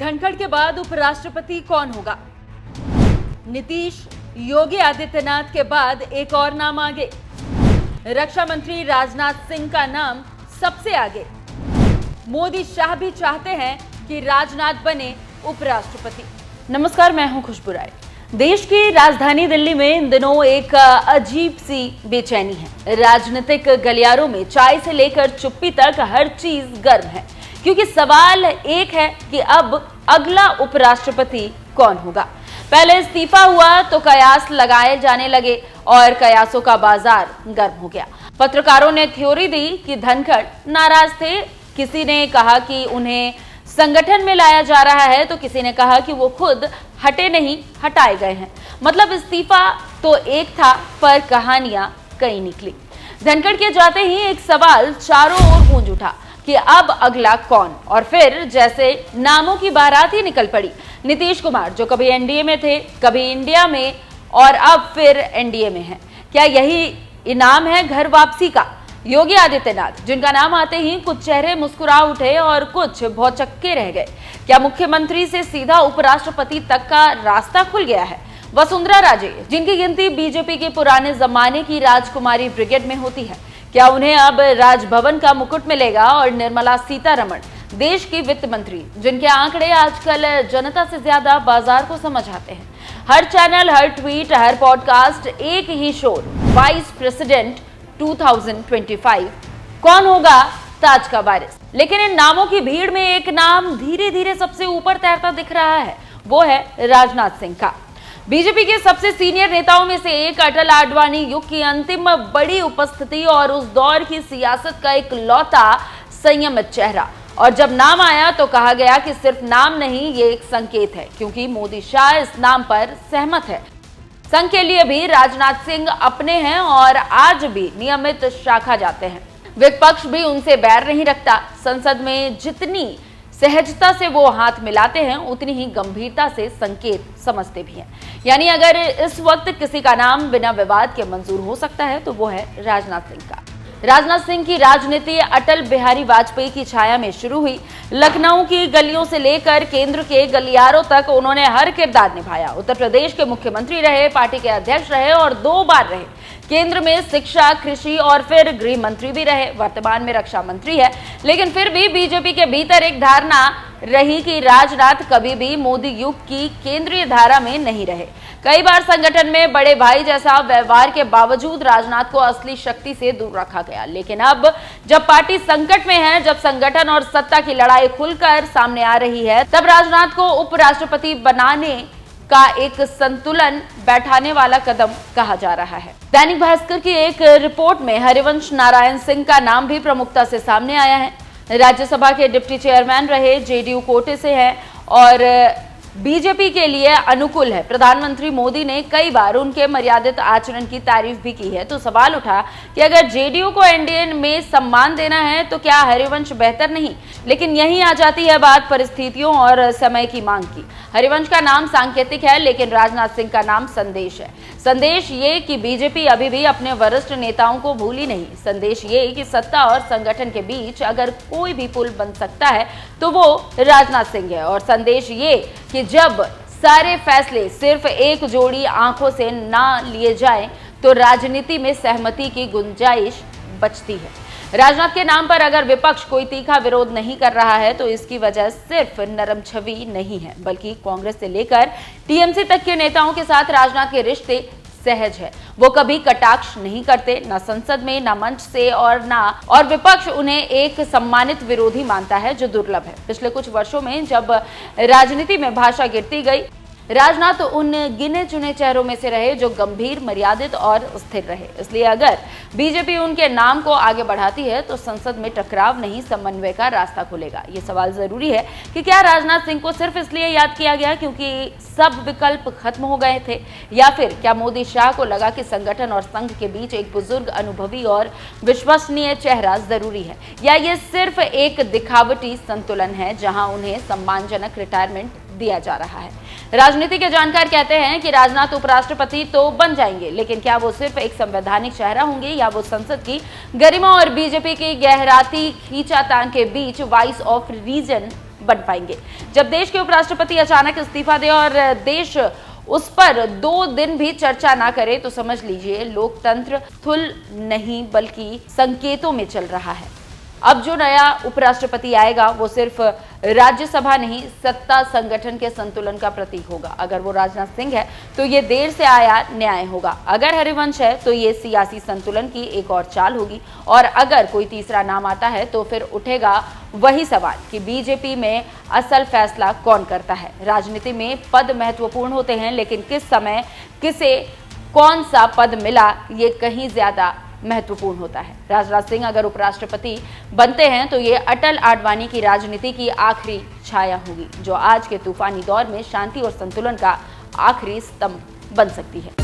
धनखड़ के बाद उपराष्ट्रपति कौन होगा? नीतीश, योगी आदित्यनाथ के बाद एक और नाम आगे। रक्षा मंत्री राजनाथ सिंह का नाम सबसे आगे। मोदी शाह भी चाहते हैं कि राजनाथ बने उपराष्ट्रपति। नमस्कार, मैं हूं खुशबू राय। देश की राजधानी दिल्ली में इन दिनों एक अजीब सी बेचैनी है। राजनीतिक गलियारों में चाय से लेकर चुप्पी तक हर चीज गर्म है, क्योंकि सवाल एक है कि अब अगला उपराष्ट्रपति कौन होगा। पहले इस्तीफा हुआ तो कयास लगाए जाने लगे और कयासों का बाजार गर्म हो गया। पत्रकारों ने थ्योरी दी कि धनखड़ नाराज थे, किसी ने कहा कि उन्हें संगठन में लाया जा रहा है, तो किसी ने कहा कि वो खुद हटे नहीं, हटाए गए हैं। मतलब इस्तीफा तो एक था, पर कहानियां कई निकली। धनखड़ के जाते ही एक सवाल चारों ओर गूंज उठा कि अब अगला कौन, और फिर जैसे नामों की बारात ही निकल पड़ी। नीतीश कुमार, जो कभी एनडीए में थे, कभी इंडिया में और अब फिर एनडीए में हैं। क्या यही इनाम है घर वापसी का? योगी आदित्यनाथ, जिनका नाम आते ही कुछ चेहरे मुस्कुरा उठे और कुछ भौचक्के रह गए। क्या मुख्यमंत्री से सीधा उपराष्ट्रपति तक का रास्ता खुल गया है? वसुंधरा राजे, जिनकी गिनती बीजेपी के पुराने जमाने की राजकुमारी ब्रिगेड में होती है, क्या उन्हें अब राजभवन का मुकुट मिलेगा? और निर्मला सीतारमण, देश की वित्त मंत्री, जिनके आंकड़े आजकल जनता से ज्यादा बाजार को समझ आते हैं। हर चैनल, हर ट्वीट, हर पॉडकास्ट एक ही शोर, वाइस प्रेसिडेंट 2025, कौन होगा ताज का वारिस? लेकिन इन नामों की भीड़ में एक नाम धीरे धीरे सबसे ऊपर तैरता दिख रहा है, वो है राजनाथ सिंह का। बीजेपी के सबसे सीनियर नेताओं में से एक अटल आडवाणी युग की अंतिम बड़ी उपस्थिति और उस दौर की सियासत का एक लौता संयमित चेहरा। और जब नाम आया तो कहा गया कि सिर्फ नाम नहीं, ये एक संकेत है, क्योंकि मोदी शाह इस नाम पर सहमत है। संघ के लिए भी राजनाथ सिंह अपने हैं और आज भी नियमित शाखा जाते हैं। विपक्ष भी उनसे बैर नहीं रखता। संसद में जितनी सहजता से वो हाथ मिलाते हैं, उतनी ही गंभीरता से संकेत समझते भी हैं। यानी अगर इस वक्त किसी का नाम बिना विवाद के मंजूर हो सकता है तो वो है राजनाथ सिंह का। राजनाथ सिंह की राजनीति अटल बिहारी वाजपेयी की छाया में शुरू हुई। लखनऊ की गलियों से लेकर केंद्र के गलियारों तक उन्होंने हर किरदार निभाया। उत्तर प्रदेश के मुख्यमंत्री रहे, पार्टी के अध्यक्ष रहे और 2 बार रहे। केंद्र में शिक्षा, कृषि और फिर गृह मंत्री भी रहे। वर्तमान में रक्षा मंत्री है। लेकिन फिर भी बीजेपी के भीतर एक धारणा रही कि राजनाथ कभी भी मोदी युग की केंद्रीय धारा में नहीं रहे। कई बार संगठन में बड़े भाई जैसा व्यवहार के बावजूद राजनाथ को असली शक्ति से दूर रखा गया। लेकिन अब जब पार्टी संकट में है, जब संगठन और सत्ता की लड़ाई खुलकर सामने आ रही है, तब राजनाथ को उपराष्ट्रपति बनाने का एक संतुलन बैठाने वाला कदम कहा जा रहा है। दैनिक भास्कर की एक रिपोर्ट में हरिवंश नारायण सिंह का नाम भी प्रमुखता से सामने आया है। राज्यसभा के डिप्टी चेयरमैन रहे, जेडीयू कोटे से हैं और बीजेपी के लिए अनुकूल है। प्रधानमंत्री मोदी ने कई बार उनके मर्यादित आचरण की तारीफ भी की है। तो सवाल उठा कि अगर जेडीयू को एनडीए में सम्मान देना है तो क्या हरिवंश बेहतर नहीं? लेकिन यहीं आ जाती है बात परिस्थितियों और समय की मांग की। हरिवंश का नाम सांकेतिक है, लेकिन राजनाथ सिंह का नाम संदेश है। संदेश ये कि बीजेपी अभी भी अपने वरिष्ठ नेताओं को भूली नहीं। संदेश ये कि सत्ता और संगठन के बीच अगर कोई भी पुल बन सकता है तो वो राजनाथ सिंह है। और संदेश ये कि जब सारे फैसले सिर्फ एक जोड़ी आंखों से ना लिए जाएं तो राजनीति में सहमति की गुंजाइश बचती है। राजनाथ के नाम पर अगर विपक्ष कोई तीखा विरोध नहीं कर रहा है तो इसकी वजह सिर्फ नरम छवि नहीं है, बल्कि कांग्रेस से लेकर टीएमसी तक के नेताओं के साथ राजनाथ के रिश्ते सहज है। वो कभी कटाक्ष नहीं करते, ना संसद में, ना मंच से और विपक्ष उन्हें एक सम्मानित विरोधी मानता है, जो दुर्लभ है। पिछले कुछ वर्षों में जब राजनीति में भाषा गिरती गई, राजनाथ उन गिने चुने चेहरों में से रहे जो गंभीर, मर्यादित और स्थिर रहे। इसलिए अगर बीजेपी उनके नाम को आगे बढ़ाती है तो संसद में टकराव नहीं, समन्वय का रास्ता खुलेगा। ये सवाल जरूरी है कि क्या राजनाथ सिंह को सिर्फ इसलिए याद किया गया क्योंकि सब विकल्प खत्म हो गए थे, या फिर क्या मोदी शाह को लगा कि संगठन और संघ के बीच एक बुजुर्ग, अनुभवी और विश्वसनीय चेहरा जरूरी है, या ये सिर्फ एक दिखावटी संतुलन है जहां उन्हें सम्मानजनक रिटायरमेंट दिया जा रहा है। राजनीति के जानकार कहते हैं कि राजनाथ उपराष्ट्रपति तो बन जाएंगे, लेकिन क्या वो सिर्फ एक संवैधानिक चेहरा होंगे या वो संसद की गरिमा और बीजेपी की गहराती खींचातान के बीच वॉइस ऑफ रीजन बन पाएंगे। जब देश के उपराष्ट्रपति अचानक इस्तीफा दे और देश उस पर 2 दिन भी चर्चा ना करे तो समझ लीजिए लोकतंत्र थुल नहीं बल्कि संकेतों में चल रहा है। अब जो नया उपराष्ट्रपति आएगा वो सिर्फ राज्यसभा नहीं, सत्ता संगठन के संतुलन का प्रतीक होगा। अगर वो राजनाथ सिंह है तो ये देर से आया न्याय होगा, अगर हरिवंश है तो ये सियासी संतुलन की एक और चाल होगी, और अगर कोई तीसरा नाम आता है तो फिर उठेगा वही सवाल कि बीजेपी में असल फैसला कौन करता है। राजनीति में पद महत्वपूर्ण होते हैं, लेकिन किस समय किसे कौन सा पद मिला ये कहीं ज्यादा महत्वपूर्ण होता है। राजनाथ सिंह अगर उपराष्ट्रपति बनते हैं तो ये अटल आडवाणी की राजनीति की आखिरी छाया होगी, जो आज के तूफानी दौर में शांति और संतुलन का आखिरी स्तंभ बन सकती है।